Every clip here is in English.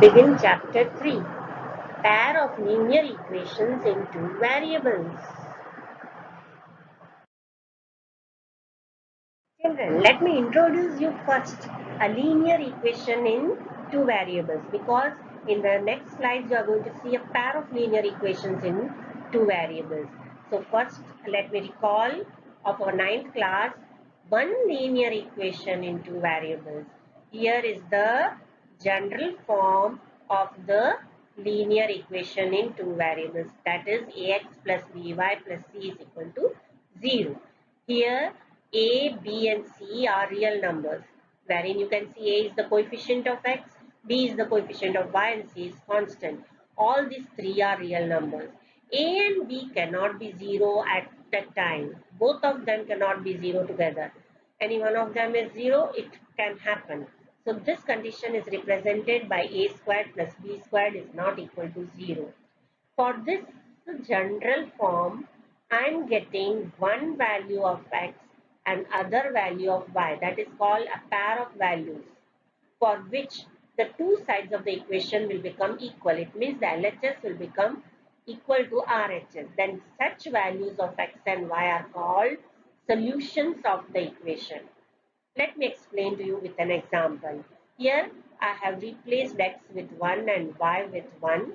Begin chapter 3. Pair of linear equations in two variables. Children, let me introduce you first a linear equation in two variables, because in the next slides you are going to see a pair of linear equations in two variables. So first let me recall of our 9th class one linear equation in two variables. Here is the general form of the linear equation in two variables, that is ax plus by plus c is equal to 0. Here a, b and c are real numbers, wherein you can see a is the coefficient of x, b is the coefficient of y and c is constant. All these three are real numbers. A and b cannot be 0 at that time. Both of them cannot be 0 together. Any one of them is 0, it can happen. So this condition is represented by a squared plus b squared is not equal to 0. For this general form, I am getting one value of x and other value of y. That is called a pair of values, for which the two sides of the equation will become equal. It means the LHS will become equal to RHS. Then such values of x and y are called solutions of the equation. Let me explain to you with an example. Here I have replaced x with 1 and y with 1.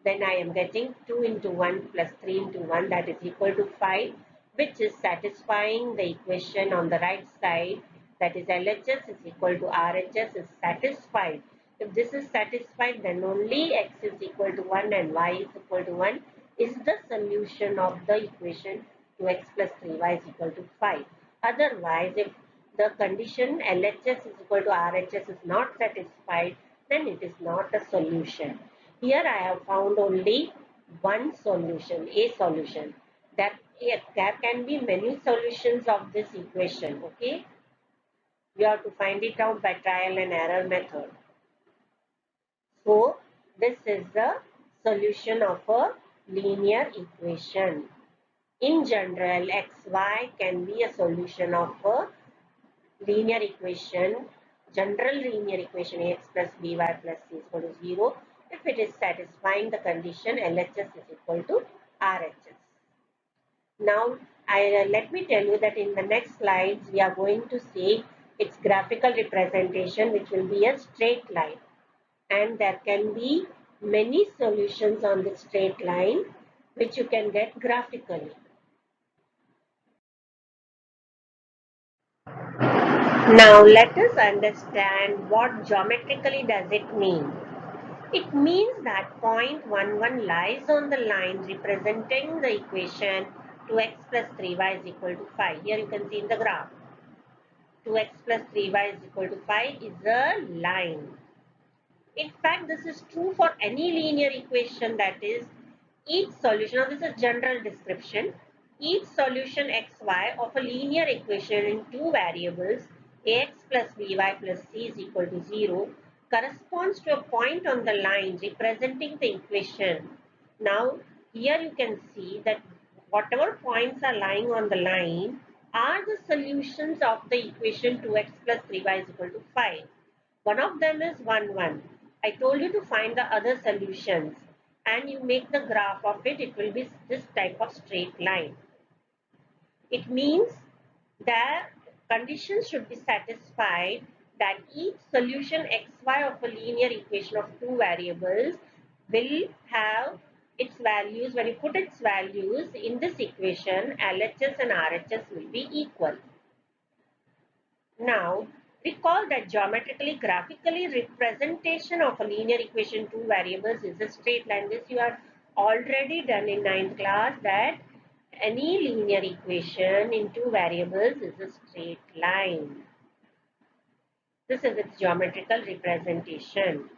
Then I am getting 2 into 1 plus 3 into 1, that is equal to 5, which is satisfying the equation on the right side, that is LHS is equal to RHS is satisfied. If this is satisfied, then only x is equal to 1 and y is equal to 1 is the solution of the equation 2x plus 3y is equal to 5. Otherwise, if the condition LHS is equal to RHS is not satisfied, then it is not a solution. Here I have found only one solution, a solution. There can be many solutions of this equation, okay? You have to find it out by trial and error method. So, this is the solution of a linear equation. In general, xy can be a solution of a linear equation, general linear equation ax plus by plus c is equal to 0 if it is satisfying the condition LHS is equal to RHS. Now, let me tell you that in the next slides we are going to see its graphical representation, which will be a straight line, and there can be many solutions on this straight line which you can get graphically. Now let us understand what geometrically does it mean. It means that point 1, 1 lies on the line representing the equation 2x plus 3y is equal to 5. Here you can see in the graph 2x plus 3y is equal to 5 is a line. In fact, this is true for any linear equation, that is each solution. Now this is general description. Each solution xy of a linear equation in two variables ax plus by plus c is equal to 0 corresponds to a point on the line representing the equation. Now here you can see that whatever points are lying on the line are the solutions of the equation 2x plus 3y is equal to 5. One of them is 1, 1. I told you to find the other solutions and you make the graph of it. It will be this type of straight line. It means that conditions should be satisfied that each solution xy of a linear equation of two variables will have its values. When you put its values in this equation, LHS and RHS will be equal. Now, recall that geometrically, graphically, representation of a linear equation two variables is a straight line. This you are already done in 9th class, that any linear equation in two variables is a straight line. This is its geometrical representation.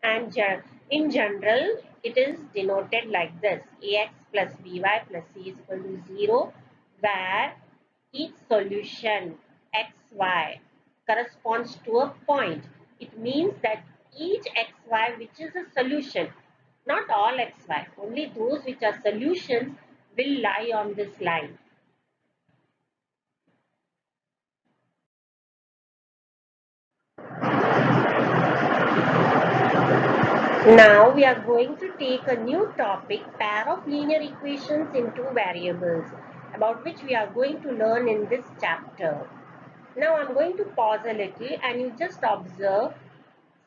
And in general, it is denoted like this: ax plus by plus c is equal to 0, where each solution xy corresponds to a point. It means that each xy which is a solution, not all xy, only those which are solutions will lie on this line. Now we are going to take a new topic, pair of linear equations in two variables, about which we are going to learn in this chapter. Now I'm going to pause a little and you just observe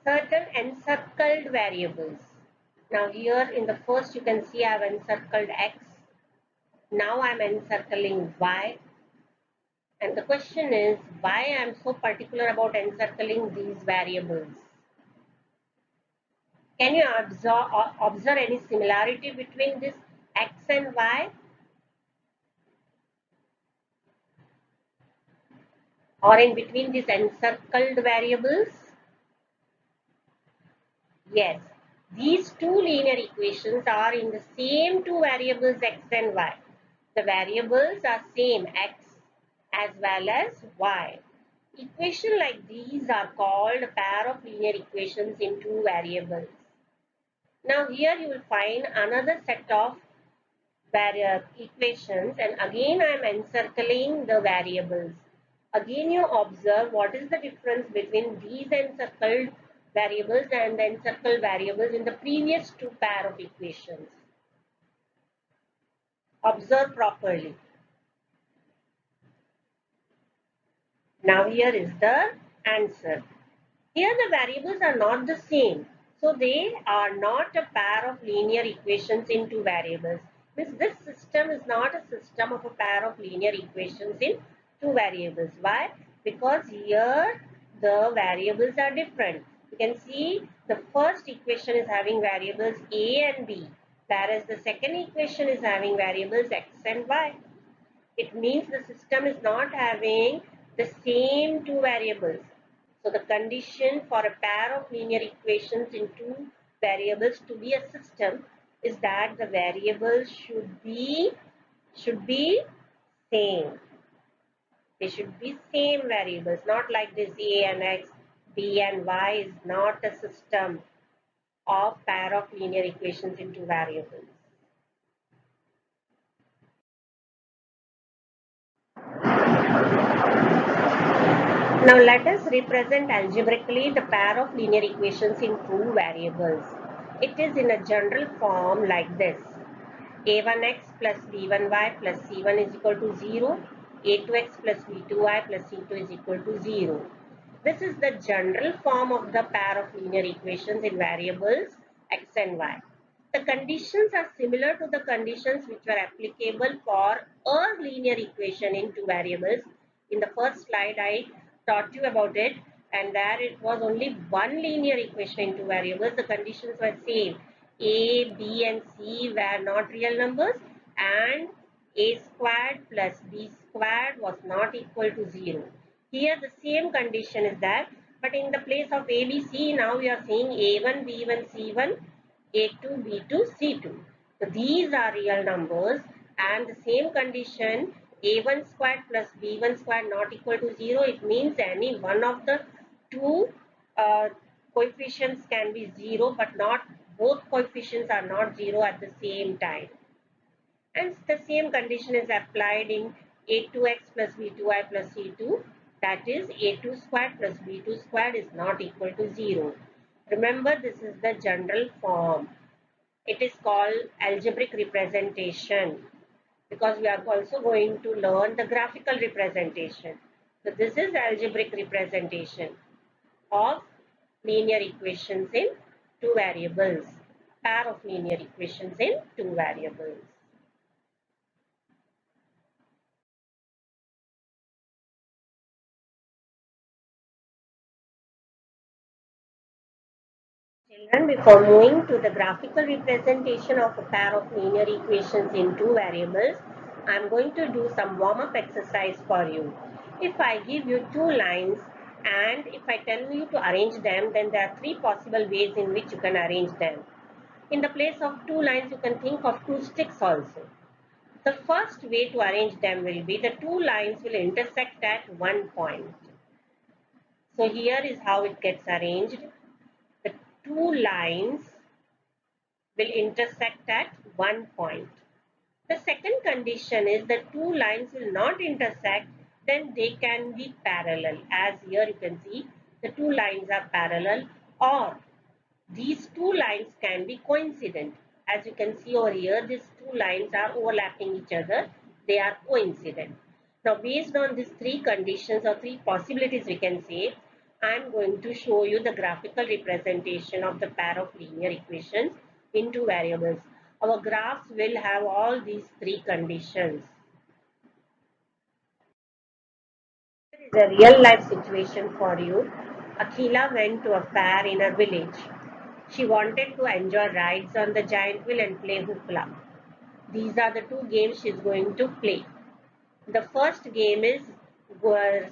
certain encircled variables. Now here in the first you can see I have encircled x. Now I'm encircling y. And the question is why I am so particular about encircling these variables. Can you observe any similarity between this x and y, or in between these encircled variables? Yes, these two linear equations are in the same two variables x and y. The variables are same, x as well as y. Equations like these are called a pair of linear equations in two variables. Now here you will find another set of equations, and again I am encircling the variables. Again you observe what is the difference between these encircled variables and the encircled variables in the previous two pair of equations. Observe properly. Now here is the answer. Here the variables are not the same. So they are not a pair of linear equations in two variables. This system is not a system of a pair of linear equations in two variables. Why? Because here the variables are different. You can see the first equation is having variables a and b, whereas the second equation is having variables x and y. It means the system is not having the same two variables. So the condition for a pair of linear equations in two variables to be a system is that the variables should be same. They should be same variables, not like this a and x, b and y is not a system of pair of linear equations in two variables. Now let us represent algebraically the pair of linear equations in two variables. It is in a general form like this. a1x plus b1y plus c1 is equal to 0. a2x plus b2y plus c2 is equal to 0. This is the general form of the pair of linear equations in variables x and y. The conditions are similar to the conditions which were applicable for a linear equation in two variables. In the first slide, I taught you about it, and there it was only one linear equation in two variables. The conditions were same. A, B, and C were not real numbers, and a squared plus b squared was not equal to 0. Here the same condition is there, but in the place of A, B, C, now we are saying A1, B1, C1, A2, B2, C2. So these are real numbers, and the same condition A1 squared plus B1 squared not equal to 0. It means any one of the two uh, coefficients can be 0, but not both coefficients are not 0 at the same time. And the same condition is applied in a2x plus b2y plus c2. That is a2 squared plus b2 squared is not equal to 0. Remember, this is the general form. It is called algebraic representation, because we are also going to learn the graphical representation. So this is algebraic representation of linear equations in two variables, pair of linear equations in two variables. Children, before moving to the graphical representation of a pair of linear equations in two variables, I am going to do some warm-up exercise for you. If I give you two lines and if I tell you to arrange them, then there are three possible ways in which you can arrange them. In the place of two lines, you can think of two sticks also. The first way to arrange them will be the two lines will intersect at one point. So here is how it gets arranged. The two lines will intersect at one point. The second condition is the two lines will not intersect, then they can be parallel. As here you can see, the two lines are parallel, or These two lines can be coincident. As you can see over here, these two lines are overlapping each other. They are coincident. Now, based on these three conditions or three possibilities, we can say, I am going to show you the graphical representation of the pair of linear equations in two variables. Our graphs will have all these three conditions. Here is a real life situation for you. Akhila went to a fair in her village. She wanted to enjoy rides on the giant wheel and play hoopla. These are the two games she's going to play. The first game is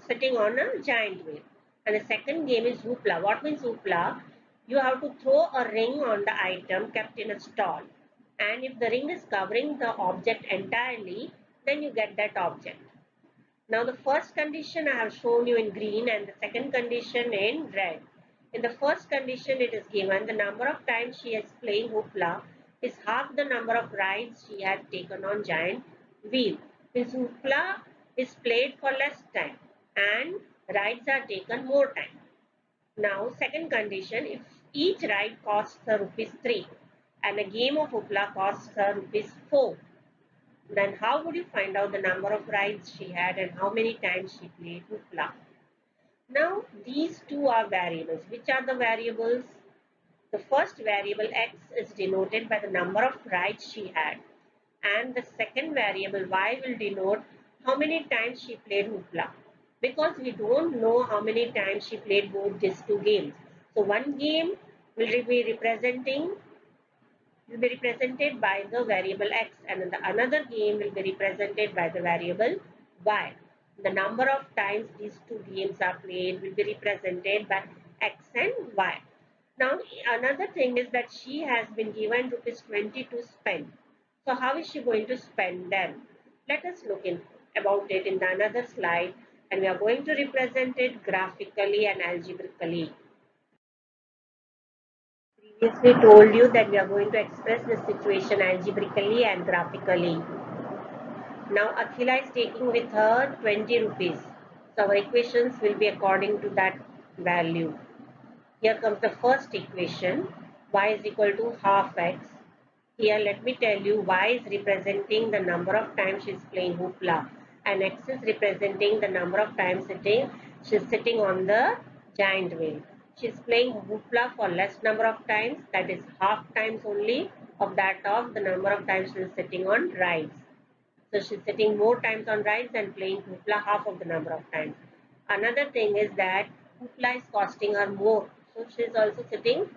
sitting on a giant wheel, and the second game is hoopla. What means hoopla? You have to throw a ring on the item kept in a stall, and if the ring is covering the object entirely, then you get that object. Now the first condition I have shown you in green and the second condition in red. In the first condition it is given the number of times she is playing hoopla is half the number of rides she had taken on giant wheel. Means hoopla is played for less time and rides are taken more time. Now second condition, if each ride costs her rupees 3 and a game of hoopla costs her rupees 4, then how would you find out the number of rides she had and how many times she played hoopla? Now these two are variables. Which are the variables? The first variable x is denoted by the number of rides she had, and the second variable y will denote how many times she played hoopla, because we don't know how many times she played both these two games. So one game will be represented by the variable x, and then the another game will be represented by the variable y. The number of times these two games are played will be represented by x and y. Now another thing is that she has been given rupees 20 to spend. So how is she going to spend them? Let us look in about it in the another slide, and we are going to represent it graphically and algebraically. Previously told you that we are going to express the situation algebraically and graphically. Now Akhila is taking with her 20 rupees. So our equations will be according to that value. Here comes the first equation. Y is equal to half x. Here let me tell you, y is representing the number of times she is playing hoopla and x is representing the number of times she is sitting on the giant wheel. She is playing hoopla for less number of times, that is half times only of that of the number of times she is sitting on rides. So she's sitting more times on rides and playing hoopla half of the number of times. Another thing is that hoopla is costing her more. So she's also sitting,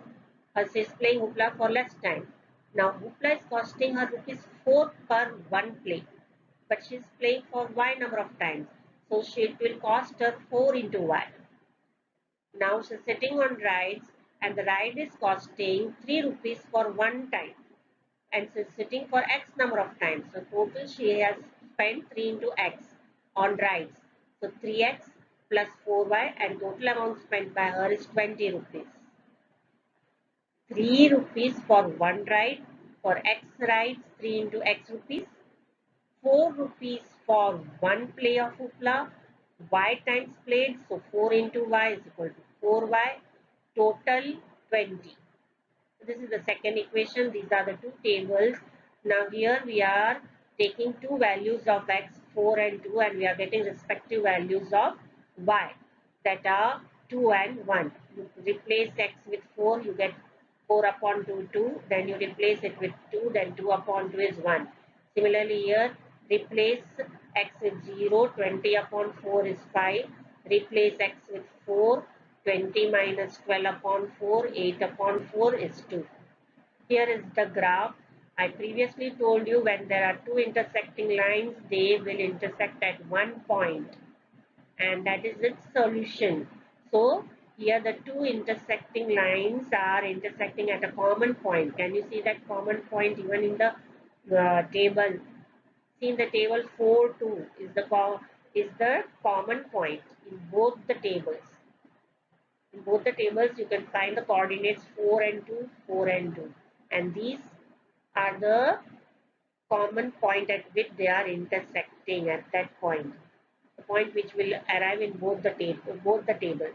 she's playing hoopla for less time. Now hoopla is costing her rupees 4 per one play. But she's playing for y number of times. So it will cost her 4 into y. Now she's sitting on rides and the ride is costing 3 rupees for one time, and she's sitting for x number of times. So total she has spent 3 into x on rides. So 3x plus 4y, and total amount spent by her is 20 rupees. 3 rupees for one ride. For x rides, 3 into x rupees. 4 rupees for one play of hoopla. Y times played, so 4 into y is equal to 4y. Total 20. This is the second equation. These are the two tables. Now here we are taking two values of x, 4 and 2, and we are getting respective values of y, that are 2 and 1. You replace x with 4, you get 4 upon 2, 2. Then you replace it with 2, then 2 upon 2 is 1. Similarly here, replace x with 0, 20 upon 4 is 5. Replace x with 4, 20 minus 12 upon 4, 8 upon 4 is 2. Here is the graph. I previously told you when there are two intersecting lines, they will intersect at one point, and that is its solution. So here the two intersecting lines are intersecting at a common point. Can you see that common point even in the table? See in the table 4, 2 is the common point in both the tables. In both the tables, you can find the coordinates 4 and 2, 4 and 2. And these are the common point at which they are intersecting at that point. The point which will arrive in both the tables.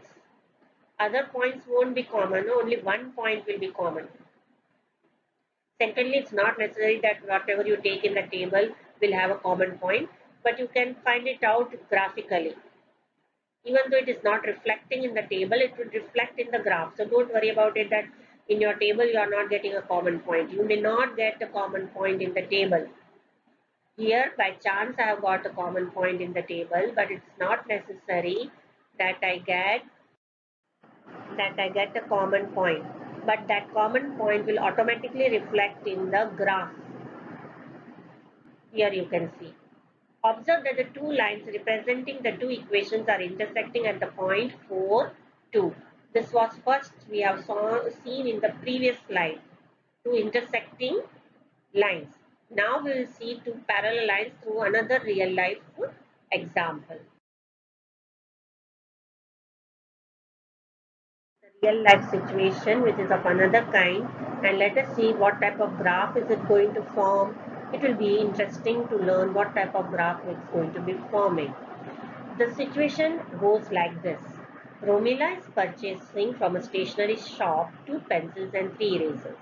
Other points won't be common, only one point will be common. Secondly, it's not necessary that whatever you take in the table will have a common point, but you can find it out graphically. Even though it is not reflecting in the table, it will reflect in the graph. So don't worry about it that in your table you are not getting a common point. You may not get a common point in the table. Here, by chance, I have got a common point in the table, but it's not necessary that I get a common point. But that common point will automatically reflect in the graph. Here you can see. Observe that the two lines representing the two equations are intersecting at the point 4, 2. This was first we have seen in the previous slide. Two intersecting lines. Now we will see two parallel lines through another real life example. The real life situation which is of another kind, and let us see what type of graph is it going to form. It will be interesting to learn what type of graph it's going to be forming. The situation goes like this. Romila is purchasing from a stationery shop 2 pencils and 3 erasers.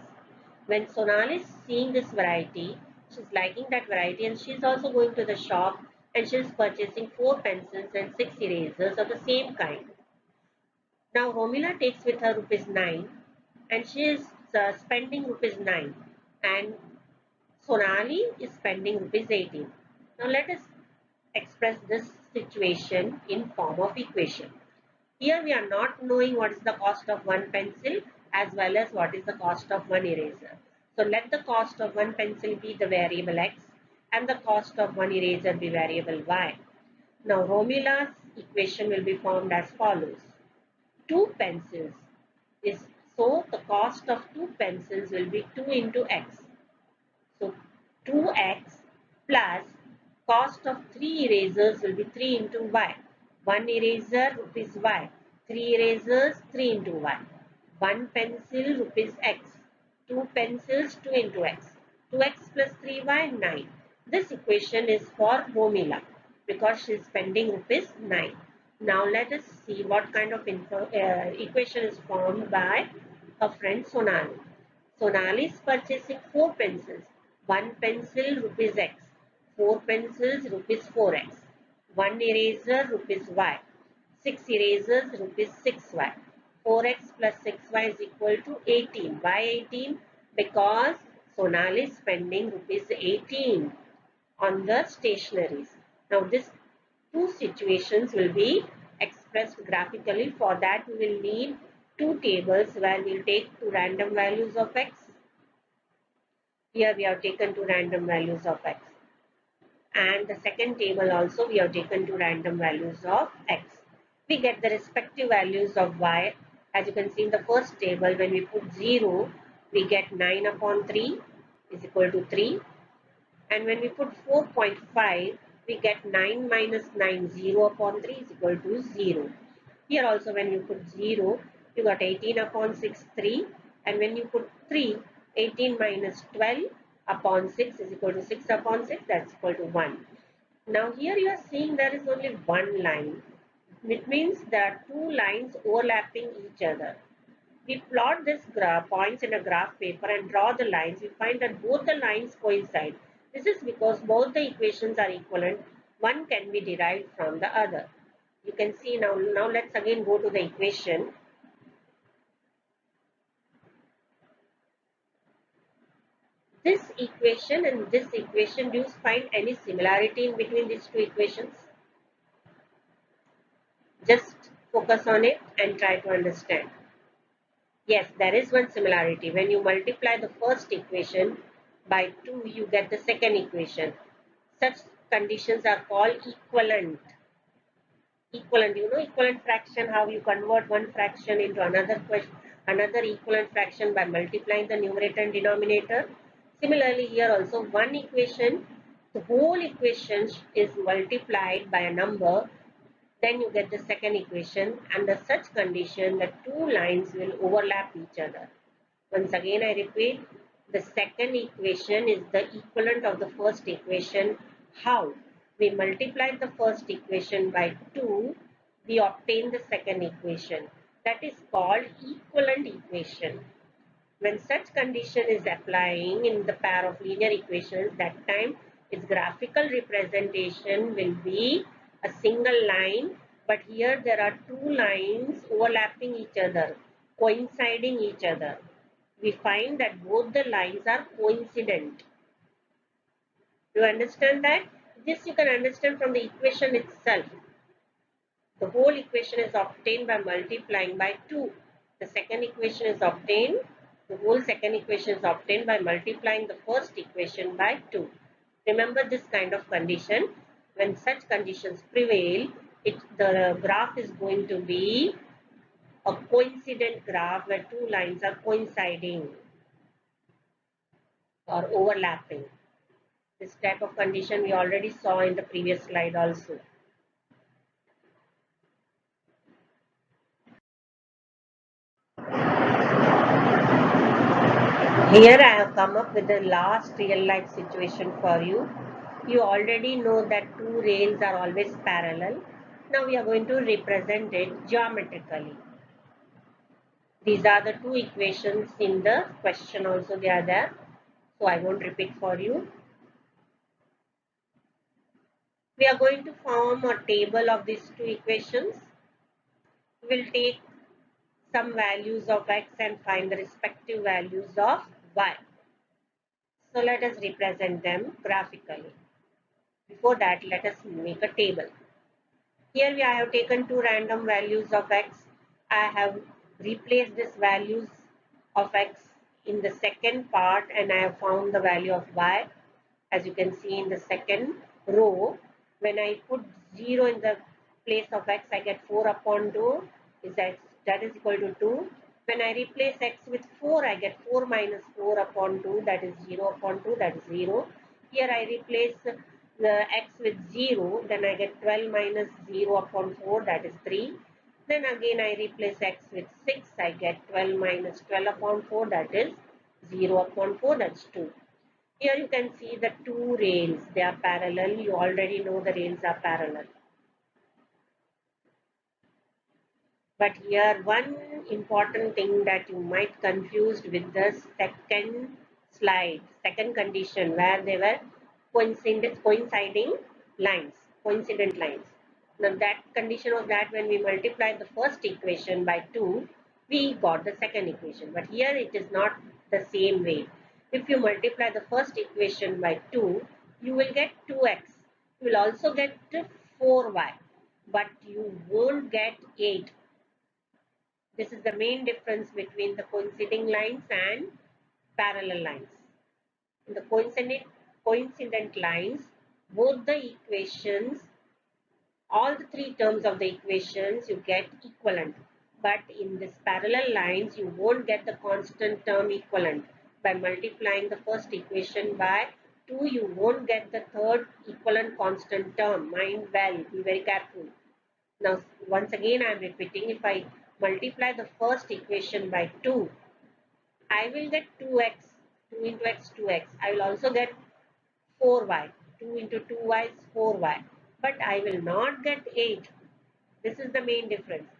When Sonali is seeing this variety, she's liking that variety and she's also going to the shop and she's purchasing 4 pencils and 6 erasers of the same kind. Now Romila takes with her rupees 9 and she is spending rupees 9 and Sonali is spending rupees 18. Now let us express this situation in form of equation. Here we are not knowing what is the cost of one pencil as well as what is the cost of one eraser. So let the cost of one pencil be the variable x and the cost of one eraser be variable y. Now Romila's equation will be formed as follows. 2 pencils is, so the cost of 2 pencils will be 2 into x. So 2x plus cost of 3 erasers will be 3 into y. 1 eraser rupees y. 3 erasers 3 into y. 1 pencil rupees x. 2 pencils 2 into x. 2x plus 3y 9. This equation is for Romila because she is spending rupees 9. Now let us see what kind of equation is formed by her friend Sonali. Sonali is purchasing 4 pencils. 1 pencil rupees x, 4 pencils rupees 4x, 1 eraser rupees y, 6 erasers rupees 6y. 4x plus 6y is equal to 18. Why 18? Because Sonali is spending rupees 18 on the stationaries. Now this two situations will be expressed graphically. For that we will need two tables where we will take two random values of x. Here we have taken two random values of x. And the second table also we have taken two random values of x. We get the respective values of y. As you can see in the first table, when we put 0, we get 9 upon 3 is equal to 3. And when we put 4.5, we get 9 minus 9, 0 upon 3 is equal to 0. Here also when you put 0, you got 18 upon 6, 3. And when you put 3, 18 minus 12 upon 6 is equal to 6 upon 6, that's equal to 1. Now here you are seeing there is only one line. It means there are two lines overlapping each other. We plot this points in a graph paper and draw the lines. We find that both the lines coincide. This is because both the equations are equivalent. One can be derived from the other. You can see now let's again go to the equation. This equation and this equation, do you find any similarity in between these two equations? Just focus on it and try to understand. Yes, there is one similarity. When you multiply the first equation by 2, you get the second equation. Such conditions are called equivalent. Equivalent, you know, equivalent fraction, how you convert one fraction into another equivalent fraction by multiplying the numerator and denominator. Similarly, here also one equation, the whole equation is multiplied by a number, then you get the second equation. Under such condition, the two lines will overlap each other. Once again, I repeat, the second equation is the equivalent of the first equation. How? We multiply the first equation by 2, we obtain the second equation. That is called equivalent equation. When such condition is applying in the pair of linear equations, that time its graphical representation will be a single line, but here there are two lines overlapping each other, coinciding each other. We find that both the lines are coincident. Do you understand that? This you can understand from the equation itself. The whole equation is obtained by multiplying by 2. The second equation is obtained, the whole second equation is obtained by multiplying the first equation by 2. Remember this kind of condition. When such conditions prevail, the graph is going to be a coincident graph where two lines are coinciding or overlapping. This type of condition we already saw in the previous slide also. Here I have come up with the last real life situation for you. You already know that two rails are always parallel. Now we are going to represent it geometrically. These are the two equations in the question also they are there. So I won't repeat for you. We are going to form a table of these two equations. We will take some values of x and find the respective values of y. So let us represent them graphically. Before that, let us make a table. Here I have taken two random values of x. I have replaced these values of x in the second part and I have found the value of y. As you can see in the second row, when I put 0 in the place of x, I get 4 upon 2. That is equal to 2. When I replace x with 4, I get 4 minus 4 upon 2, that is 0 upon 2, that is 0. Here I replace the x with 0, then I get 12 minus 0 upon 4, that is 3. Then again I replace x with 6, I get 12 minus 12 upon 4, that is 0 upon 4, that's 2. Here you can see the two rails, they are parallel. You already know the rails are parallel. But here one important thing that you might confused with the second slide, second condition where they were coinciding lines, coincident lines. Now that condition was that when we multiply the first equation by 2, we got the second equation. But here it is not the same way. If you multiply the first equation by 2, you will get 2x. You will also get 4y. But you won't get 8. This is the main difference between the coinciding lines and parallel lines. In the coincident lines, both the equations, all the three terms of the equations you get equivalent. But in this parallel lines, you won't get the constant term equivalent. By multiplying the first equation by 2, you won't get the third equivalent constant term. Mind well, be very careful. Now, once again, I am repeating, if I multiply the first equation by 2, I will get 2x, 2 into x, 2x. I will also get 4y, 2 into 2y is 4y. But I will not get 8. This is the main difference.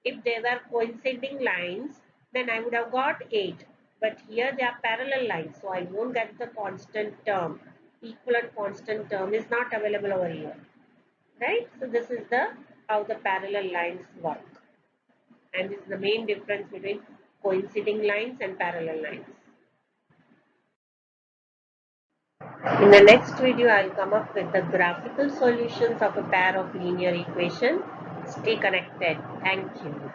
If they were coinciding lines, then I would have got 8. But here they are parallel lines, so I won't get the constant term. Equivalent constant term is not available over here. Right? So this is the how the parallel lines work. And this is the main difference between coinciding lines and parallel lines. In the next video, I'll come up with the graphical solutions of a pair of linear equations. Stay connected. Thank you.